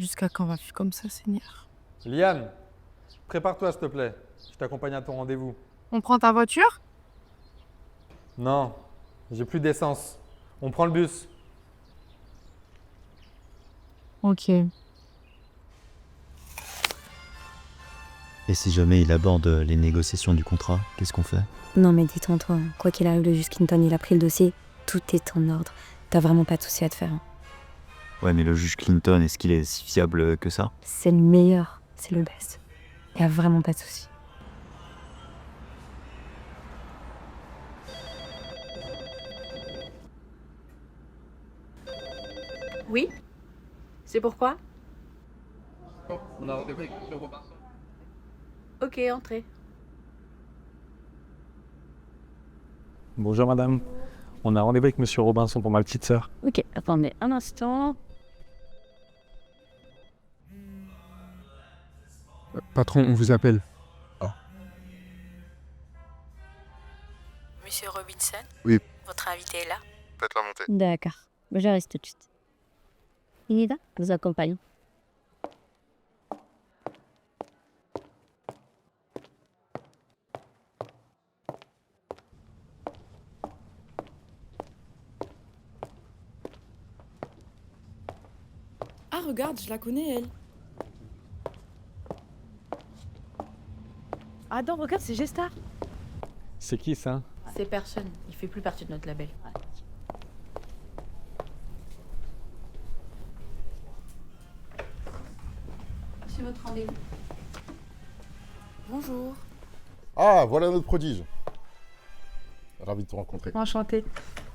Jusqu'à quand on va vivre comme ça, Seigneur? Liane, prépare-toi s'il te plaît. Je t'accompagne à ton rendez-vous. On prend ta voiture? Non, j'ai plus d'essence. On prend le bus. Ok. Et si jamais il aborde les négociations du contrat, qu'est-ce qu'on fait? Non mais détends-toi, quoi qu'il arrive, le juge Clinton il a pris le dossier, tout est en ordre. T'as vraiment pas de soucis à te faire. Ouais, mais le juge Clinton, est-ce qu'il est si fiable que ça? C'est le meilleur, c'est le best. Y a vraiment pas de soucis. Oui? C'est pourquoi? On a rendez-vous avec M. Robinson. Ok, entrez. Bonjour madame, on a rendez-vous avec monsieur Robinson pour ma petite sœur. Ok, attendez un instant. Patron, on vous appelle. Monsieur Robinson? Oui. Votre invité est là? Faites-la monter. D'accord, j'arrive tout de suite. Inida, vous accompagne. Ah, regarde, je la connais, elle. Ah non, regarde, c'est Gestar. C'est qui ça? C'est personne, il fait plus partie de notre label. C'est votre rendez-vous. Bonjour. Ah, voilà notre prodige. Ravi de te rencontrer. Enchanté.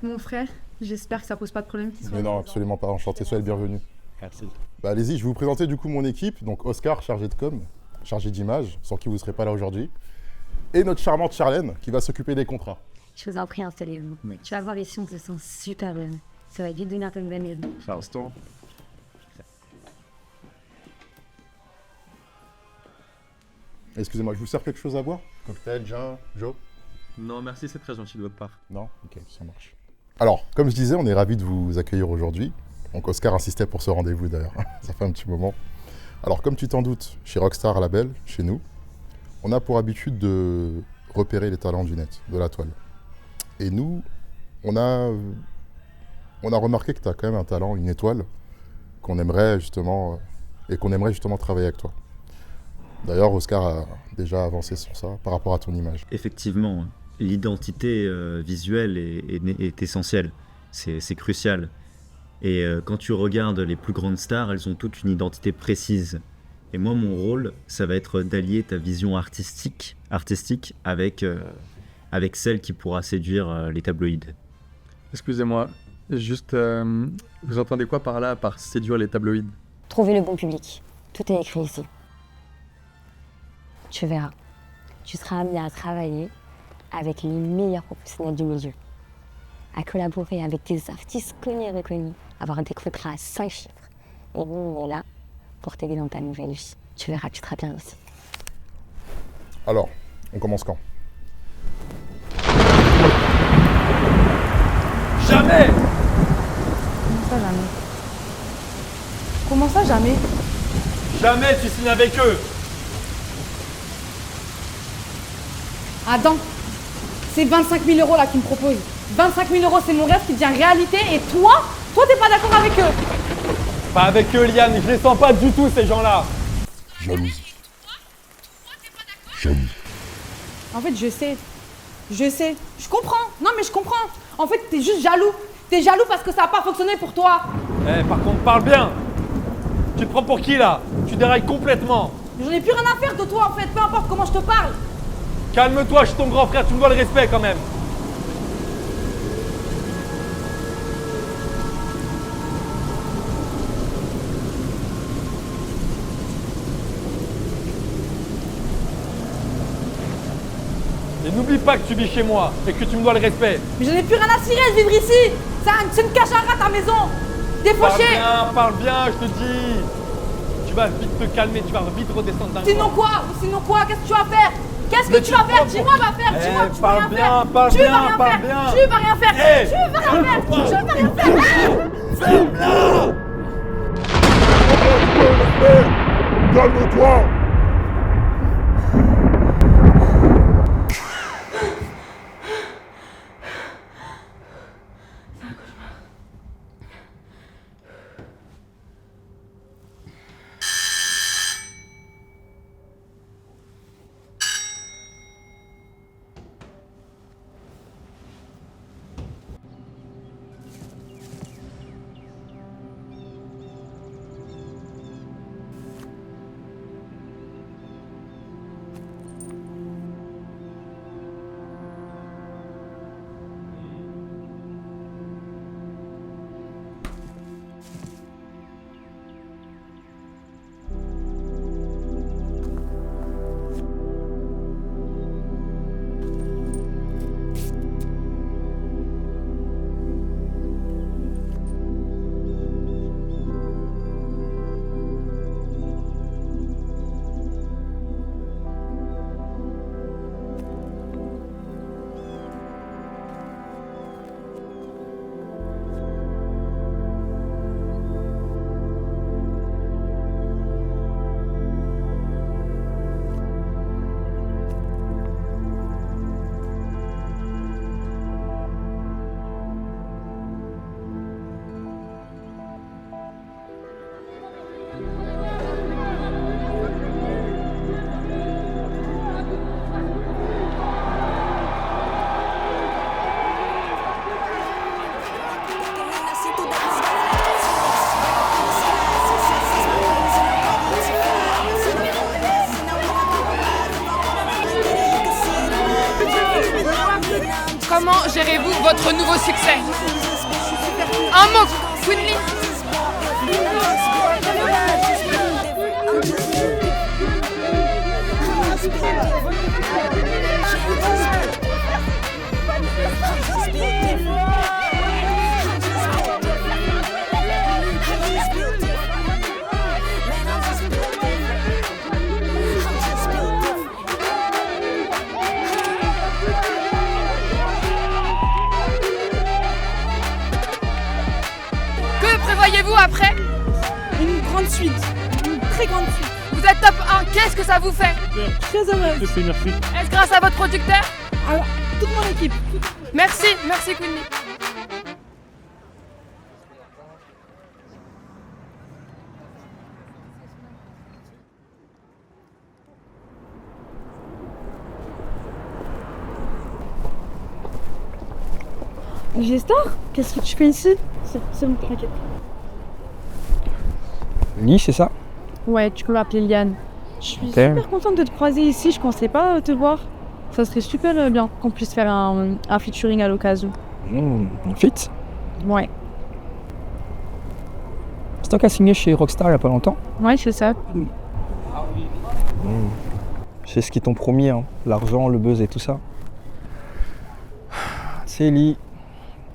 Mon frère, j'espère que ça pose pas de problème qu'il soit Mais non, absolument pas. Enchanté, soyez le bienvenu. Merci. Bah, allez-y, je vais vous présenter du coup mon équipe. Donc Oscar, chargé de com, chargé d'image, sans qui vous ne serez pas là aujourd'hui. Et notre charmante Charlène, qui va s'occuper des contrats. Je vous en prie, installez-vous. Tu vas voir ici, on se sent super bien. Ça va vite donner un peu de maison. Charleston. Excusez-moi, je vous sers quelque chose à boire? Cocktail, gin, Joe? Non merci, c'est très gentil de votre part. Non? Ok, ça marche. Alors, comme je disais, on est ravis de vous accueillir aujourd'hui. Donc Oscar insistait pour ce rendez-vous d'ailleurs, ça fait un petit moment. Alors comme tu t'en doutes, chez Rockstar Label, chez nous, on a pour habitude de repérer les talents du net, de la toile. Et nous, on a remarqué que tu as quand même un talent, une étoile, qu'on aimerait justement travailler avec toi. D'ailleurs, Oscar a déjà avancé sur ça par rapport à ton image. Effectivement, l'identité visuelle est essentielle, c'est crucial. Et quand tu regardes les plus grandes stars, elles ont toutes une identité précise. Et moi, mon rôle, ça va être d'allier ta vision artistique avec celle qui pourra séduire les tabloïds. Excusez-moi, juste, vous entendez quoi par là, par séduire les tabloïds? Trouvez le bon public. Tout est écrit ici. Tu verras. Tu seras amené à travailler avec les meilleurs professionnels du milieu. À collaborer avec des artistes connus et reconnus. Avoir des contrats à 5 chiffres. Et nous, on est là pour t'aider dans ta nouvelle vie. Tu verras, tu seras bien aussi. Alors, on commence quand? Jamais! Comment ça, jamais? Comment ça, jamais? Jamais tu signes avec eux. Adam, c'est 25 000 € là qu'ils me proposent. 25 000 €, c'est mon rêve qui devient réalité. Et toi t'es pas d'accord avec eux? Pas avec eux, Liane, je les sens pas du tout ces gens-là. Jalousie. Jalousie. En fait, je sais. Je comprends. Non, mais je comprends. En fait, t'es juste jaloux. T'es jaloux parce que ça a pas fonctionné pour toi. Eh, par contre, parle bien. Tu te prends pour qui là? Tu dérailles complètement. J'en ai plus rien à faire de toi, en fait. Peu importe comment je te parle. Calme-toi, je suis ton grand frère, tu me dois le respect quand même. Et n'oublie pas que tu vis chez moi et que tu me dois le respect. Mais j'en ai plus rien à cirer de vivre ici. C'est une cachara, ta maison. Défauché. Parle bien, je te dis. Tu vas vite te calmer, tu vas vite redescendre d'un Sinon quoi? Qu'est-ce que tu vas faire? Qu'est-ce que tu vas faire? Dis-moi, va faire. Dis-moi, tu vas rien faire. Parle Tu vas bien, rien parle faire. bien. Tu vas rien faire. Hey. Tu vas rien faire. Tu vas rien faire. Ferme-la! Hé, calme-toi. Comment gérez-vous votre nouveau succès? Un mot, Quinley. Que prévoyez-vous après? Une grande suite, une très grande suite. Vous êtes top 1, qu'est-ce que ça vous fait? Très heureuse. Merci. Est-ce grâce à votre producteur? Alors, toute mon équipe. Merci Quinley. G-Star, qu'est-ce que tu fais ici? C'est bon, t'inquiète. Lee, c'est ça? Ouais, tu peux m'appeler Liane. Je suis super contente de te croiser ici, je pensais pas te voir. Ça serait super bien qu'on puisse faire un featuring à l'occasion. Fit? Ouais. C'est toi qui as signé chez Rockstar il y a pas longtemps? Ouais, c'est ça. C'est ce qu'ils t'ont promis, hein. L'argent, le buzz et tout ça. C'est Lee.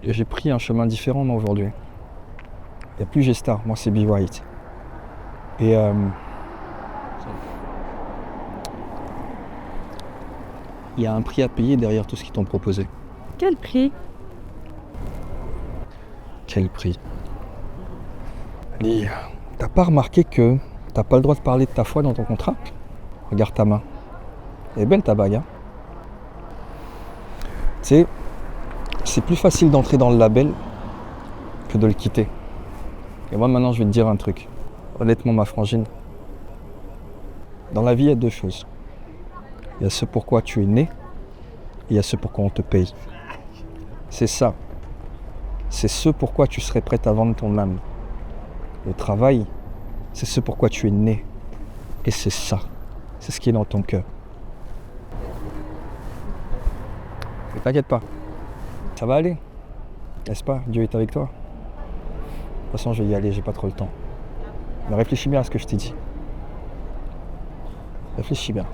Et j'ai pris un chemin différent moi aujourd'hui. Il n'y a plus G-Star, moi c'est Be White. Et il y a un prix à payer derrière tout ce qu'ils t'ont proposé. Quel prix? Quel prix? Lee, t'as pas remarqué que t'as pas le droit de parler de ta foi dans ton contrat? Regarde ta main. Elle est belle ta bague, hein? Tu sais, c'est plus facile d'entrer dans le label que de le quitter. Et moi maintenant je vais te dire un truc. Honnêtement ma frangine, dans la vie il y a deux choses. Il y a ce pourquoi tu es né et il y a ce pourquoi on te paye. C'est ça. C'est ce pourquoi tu serais prête à vendre ton âme. Le travail, c'est ce pourquoi tu es né. Et c'est ça. C'est ce qui est dans ton cœur. Mais t'inquiète pas. Ça va aller, n'est-ce pas? Dieu est avec toi. De toute façon, je vais y aller, j'ai pas trop le temps. Mais réfléchis bien à ce que je t'ai dit. Réfléchis bien.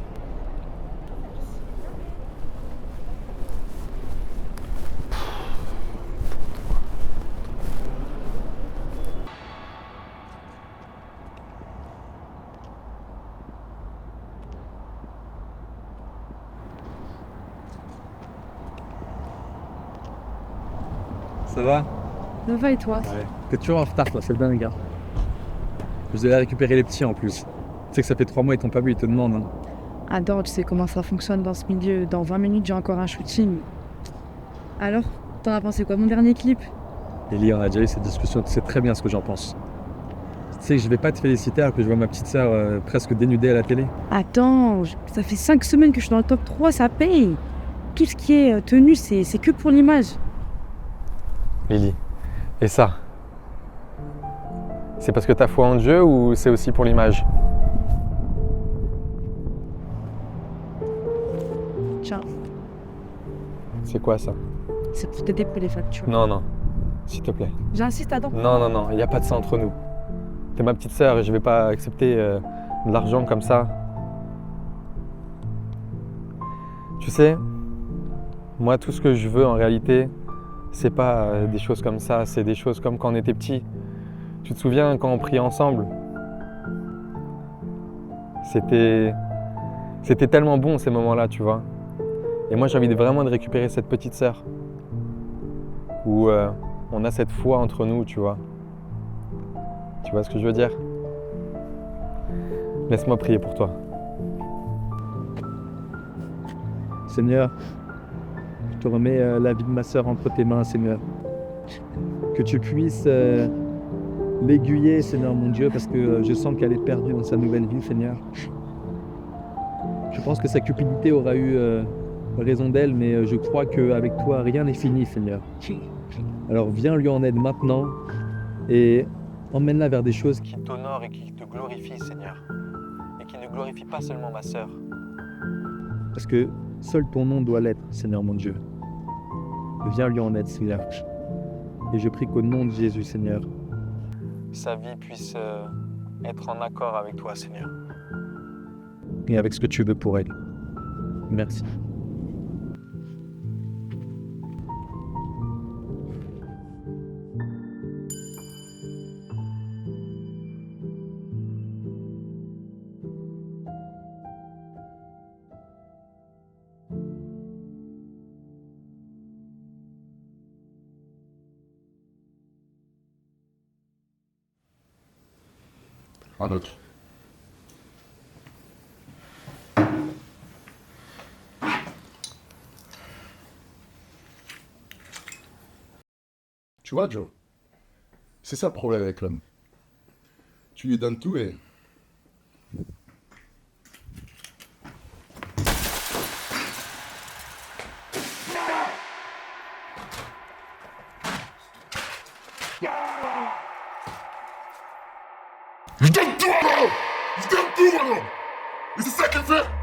Ça va? Ça va et toi? Ouais. T'es toujours en retard toi, c'est le bien gars. Je devais récupérer les petits en plus. Tu sais que ça fait 3 mois, ils t'ont pas vu, ils te demandent. Hein. Adore, tu sais comment ça fonctionne dans ce milieu. Dans 20 minutes, j'ai encore un shooting. Alors, t'en as pensé quoi de mon dernier clip? Ellie, on a déjà eu cette discussion, tu sais très bien ce que j'en pense. Tu sais que je vais pas te féliciter alors que je vois ma petite sœur presque dénudée à la télé. Attends, ça fait 5 semaines que je suis dans le top 3, ça paye. Tout ce qui est tenue, c'est que pour l'image. Lily, et ça? C'est parce que t'as foi en Dieu ou c'est aussi pour l'image? Tiens, C'est quoi ça? c'est pour t'aider pour les factures. Non, non, s'il te plaît. J'insiste, Adam. Non, non, non, il n'y a pas de ça entre nous. T'es ma petite sœur et je vais pas accepter de l'argent comme ça. Tu sais, moi tout ce que je veux en réalité, c'est pas des choses comme ça, c'est des choses comme quand on était petits. Tu te souviens quand on priait ensemble? C'était tellement bon ces moments-là, tu vois. Et moi j'ai envie vraiment de récupérer cette petite sœur. Où on a cette foi entre nous, tu vois. Tu vois ce que je veux dire? Laisse-moi prier pour toi. Seigneur, je te remets la vie de ma sœur entre tes mains, Seigneur. Que tu puisses l'aiguiller, Seigneur mon Dieu, parce que je sens qu'elle est perdue dans sa nouvelle vie, Seigneur. Je pense que sa cupidité aura eu raison d'elle, mais je crois qu'avec toi, rien n'est fini, Seigneur. Alors viens lui en aide maintenant et emmène-la vers des choses qui t'honorent et qui te glorifient, Seigneur. Et qui ne glorifient pas seulement ma sœur. Parce que seul ton nom doit l'être, Seigneur mon Dieu. Viens lui en aide, Seigneur. Et je prie qu'au nom de Jésus, Seigneur, sa vie puisse être en accord avec toi, Seigneur. Et avec ce que tu veux pour elle. Merci. Un autre. Tu vois, Joe, c'est ça le problème avec l'homme. Tu lui donnes tout et... Je donne tout alors! Je donne tout alors! Et c'est ça qu'il fait!